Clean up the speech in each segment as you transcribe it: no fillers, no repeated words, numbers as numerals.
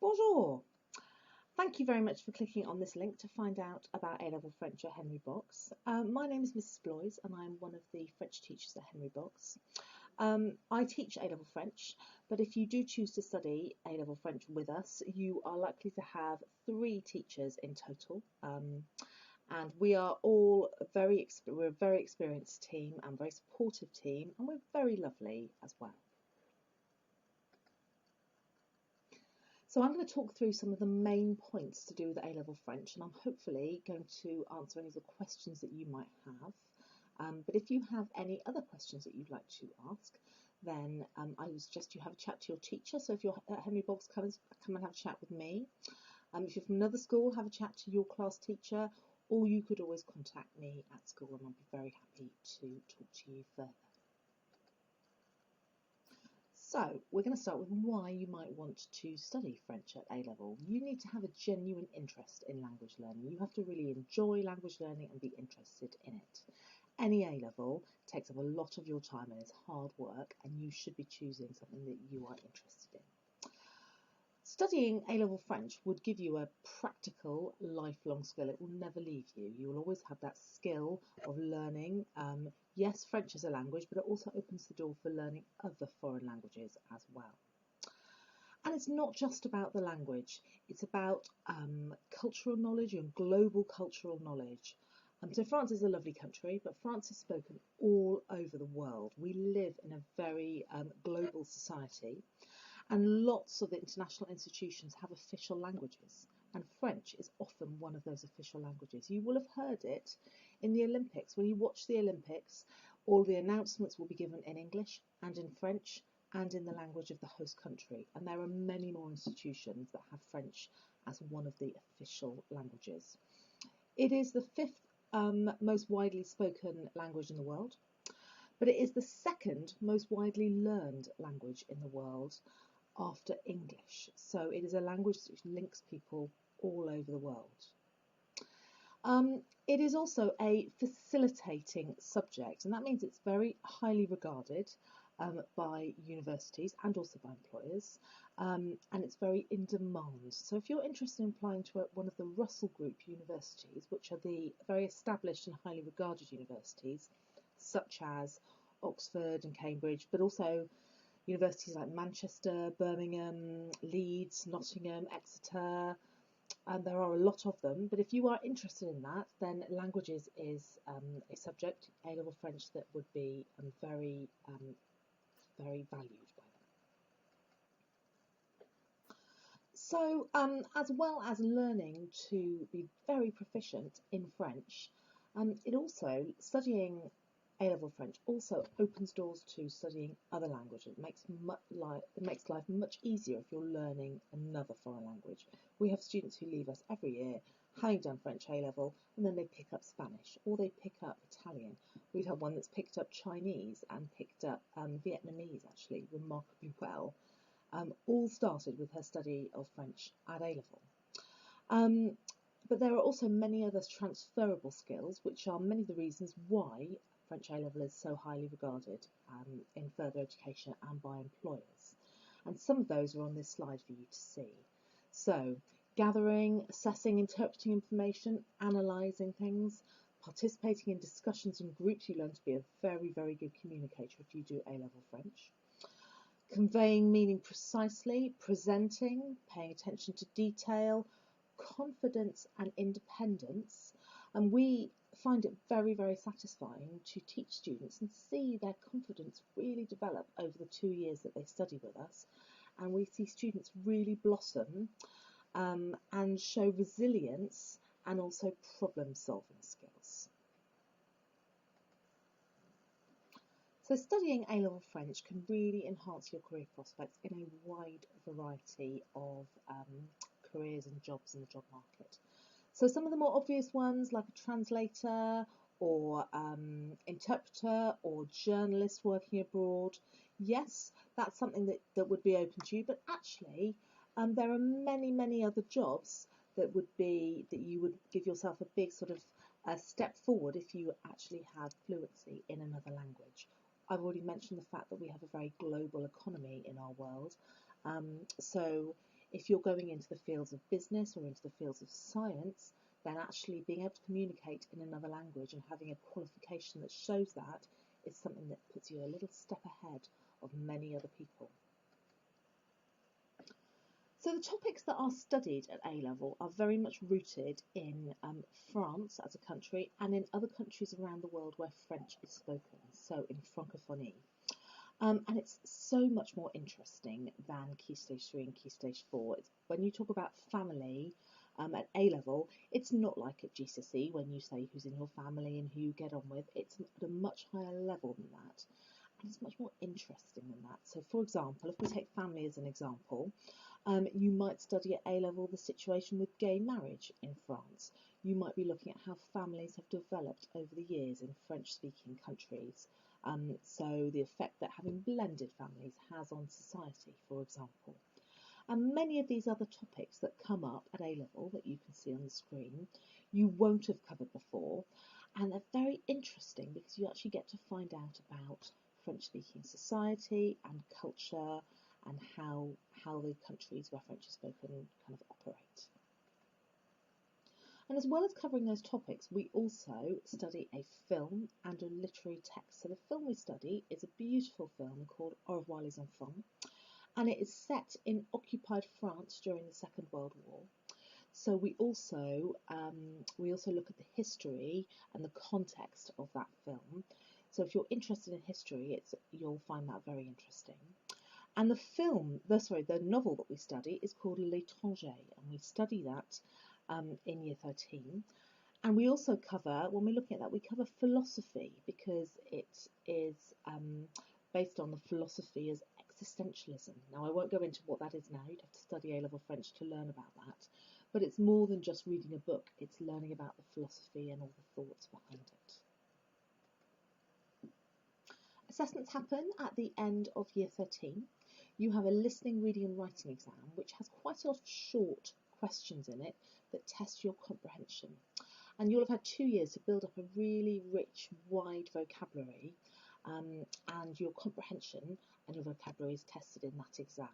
Bonjour! Thank you very much for clicking on this link to find out about A-Level French at Henry Box. My name is Mrs. Bloys and I'm one of the French teachers at Henry Box. I teach A-Level French, but if you do choose to study A-Level French with us, you are likely to have 3 teachers in total. And we are all we're a very experienced team and very supportive team, and we're very lovely as well. So I'm going to talk through some of the main points to do with A-Level French, and I'm hopefully going to answer any of the questions that you might have. But if you have any other questions that you'd like to ask, then I would suggest you have a chat to your teacher. So if you're at Henry Box, come and have a chat with me. If you're from another school, have a chat to your class teacher, or you could always contact me at school and I'll be very happy to talk to you further. So we're going to start with why you might want to study French at A-Level. You need to have a genuine interest in language learning. You have to really enjoy language learning and be interested in it. Any A-Level takes up a lot of your time and it's hard work, and you should be choosing something that you are interested in. Studying A-Level French would give you a practical, lifelong skill. It will never leave you. You will always have that skill of learning. Yes, French is a language, but it also opens the door for learning other foreign languages as well. And it's not just about the language. It's about cultural knowledge and global cultural knowledge. So France is a lovely country, but France is spoken all over the world. We live in a very global society. And lots of the international institutions have official languages, and French is often one of those official languages. You will have heard it in the Olympics. When you watch the Olympics, all the announcements will be given in English and in French and in the language of the host country. And there are many more institutions that have French as one of the official languages. It is the 5th most widely spoken language in the world, but it is the 2nd most widely learned language in the world, after English. So it is a language which links people all over the world. It is also a facilitating subject, and that means it's very highly regarded by universities and also by employers, and it's very in demand. So if you're interested in applying to one of the Russell Group universities, which are the very established and highly regarded universities, such as Oxford and Cambridge, but also universities like Manchester, Birmingham, Leeds, Nottingham, Exeter, and there are a lot of them. But if you are interested in that, then languages is a subject, A-Level French, that would be very valued by them. So as well as learning to be very proficient in French, studying A-Level French also opens doors to studying other languages. It makes life much easier if you're learning another foreign language. We have students who leave us every year having done French A-Level, and then they pick up Spanish or they pick up Italian. We've had one that's picked up Chinese and picked up Vietnamese, actually, remarkably well. All started with her study of French at A-Level. But there are also many other transferable skills, which are many of the reasons why French A-Level is so highly regarded in further education and by employers. And some of those are on this slide for you to see. So, gathering, assessing, interpreting information, analysing things, participating in discussions and groups. You learn to be a very, very good communicator if you do A-Level French. Conveying meaning precisely, presenting, paying attention to detail, confidence and independence. And we find it very, very satisfying to teach students and see their confidence really develop over the 2 years that they study with us. And we see students really blossom and show resilience and also problem-solving skills. So studying A-Level French can really enhance your career prospects in a wide variety of careers and jobs in the job market. So some of the more obvious ones, like a translator or interpreter or journalist working abroad, yes, that's something that would be open to you, but actually there are many, many other jobs that you would give yourself a big sort of step forward if you actually have fluency in another language. I've already mentioned the fact that we have a very global economy in our world, so If you're going into the fields of business or into the fields of science, then actually being able to communicate in another language and having a qualification that shows that is something that puts you a little step ahead of many other people. So the topics that are studied at A-level are very much rooted in France as a country and in other countries around the world where French is spoken, so in francophonie. And it's so much more interesting than Key Stage 3 and Key Stage 4. When you talk about family at A-level, it's not like at GCSE when you say who's in your family and who you get on with. It's at a much higher level than that. And it's much more interesting than that. So, for example, if we take family as an example, you might study at A-level the situation with gay marriage in France. You might be looking at how families have developed over the years in French-speaking countries. So the effect that having blended families has on society, for example. And many of these other topics that come up at A-level that you can see on the screen, you won't have covered before. And they're very interesting because you actually get to find out about French-speaking society and culture and how the countries where French is spoken kind of operate. And as well as covering those topics, we also study a film and a literary text. So the film we study is a beautiful film called Au revoir les enfants, and it is set in occupied France during the Second World War. So we also look at the history and the context of that film. So if you're interested in history, you'll find that very interesting. And the novel that we study is called L'Étranger, and we study that in Year 13. And we also cover, when we're looking at that, we cover philosophy because it is based on the philosophy as existentialism. Now, I won't go into what that is now. You'd have to study A-level French to learn about that. But it's more than just reading a book. It's learning about the philosophy and all the thoughts behind it. Assessments happen at the end of Year 13. You have a listening, reading and writing exam, which has quite a lot of short questions in it that test your comprehension. And you'll have had 2 years to build up a really rich, wide vocabulary, and your comprehension and your vocabulary is tested in that exam.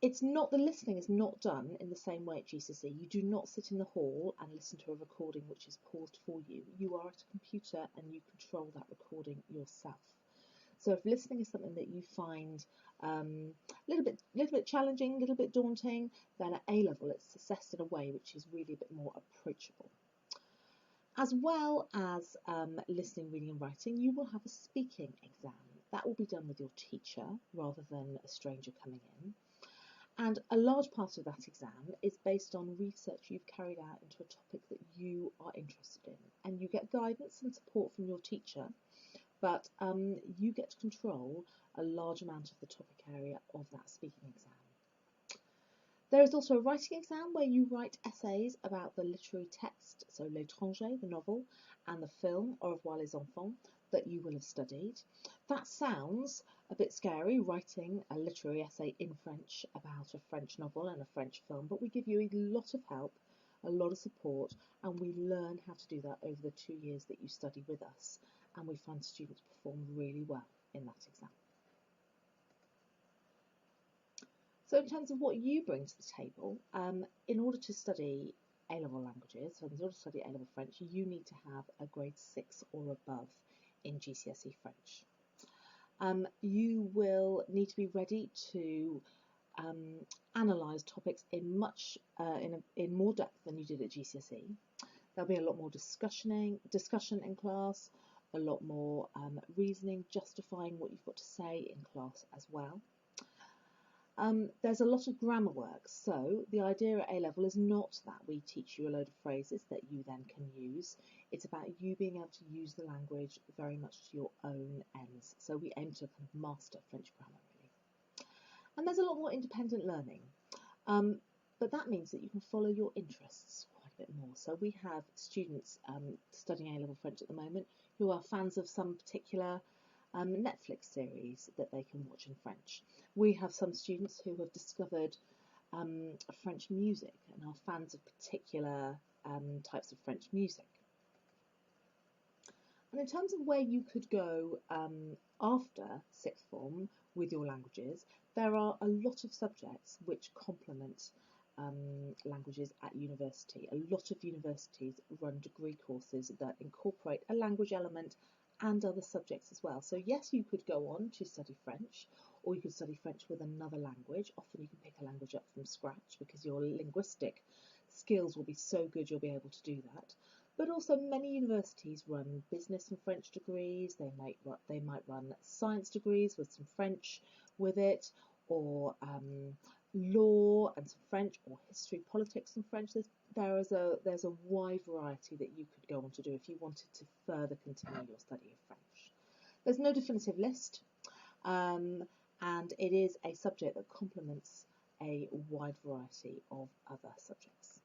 The listening is not done in the same way at GCSE. You do not sit in the hall and listen to a recording which is paused for you. You are at a computer and you control that recording yourself. So if listening is something that you find a little bit challenging, a little bit daunting, then at A-level it's assessed in a way which is really a bit more approachable. As well as listening, reading and writing, you will have a speaking exam. That will be done with your teacher rather than a stranger coming in. And a large part of that exam is based on research you've carried out into a topic that you are interested in. And you get guidance and support from your teacher, but you get to control a large amount of the topic area of that speaking exam. There is also a writing exam where you write essays about the literary text, so L'Étranger, the novel, and the film, Au revoir les enfants, that you will have studied. That sounds a bit scary, writing a literary essay in French about a French novel and a French film, but we give you a lot of help, a lot of support, and we learn how to do that over the 2 years that you study with us, and we find students perform really well in that exam. So in terms of what you bring to the table, in order to study A-level languages, so in order to study A-level French, you need to have a grade 6 or above in GCSE French. You will need to be ready to analyse topics in more depth than you did at GCSE. There'll be a lot more discussion in class, a lot more reasoning, justifying what you've got to say in class as well. There's a lot of grammar work, so the idea at A-level is not that we teach you a load of phrases that you then can use. It's about you being able to use the language very much to your own ends. So we aim to kind of master French grammar, really. And there's a lot more independent learning, but that means that you can follow your interests quite a bit more. So we have students studying A-level French at the moment who are fans of some particular Netflix series that they can watch in French. We have some students who have discovered French music and are fans of particular types of French music. And in terms of where you could go After sixth form, with your languages, there are a lot of subjects which complement languages at university. A lot of universities run degree courses that incorporate a language element and other subjects as well. So yes, you could go on to study French, or you could study French with another language. Often you can pick a language up from scratch because your linguistic skills will be so good you'll be able to do that. But also many universities run business and French degrees. They might run science degrees with some French with it, or law and some French, or history, politics and French. There's a wide variety that you could go on to do if you wanted to further continue your study of French. There's no definitive list, and it is a subject that complements a wide variety of other subjects.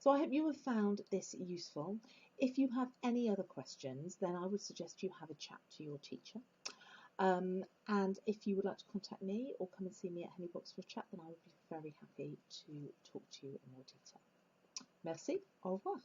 So I hope you have found this useful. If you have any other questions, then I would suggest you have a chat to your teacher. And if you would like to contact me or come and see me at Henry Box for a chat, then I would be very happy to talk to you in more detail. Merci, au revoir.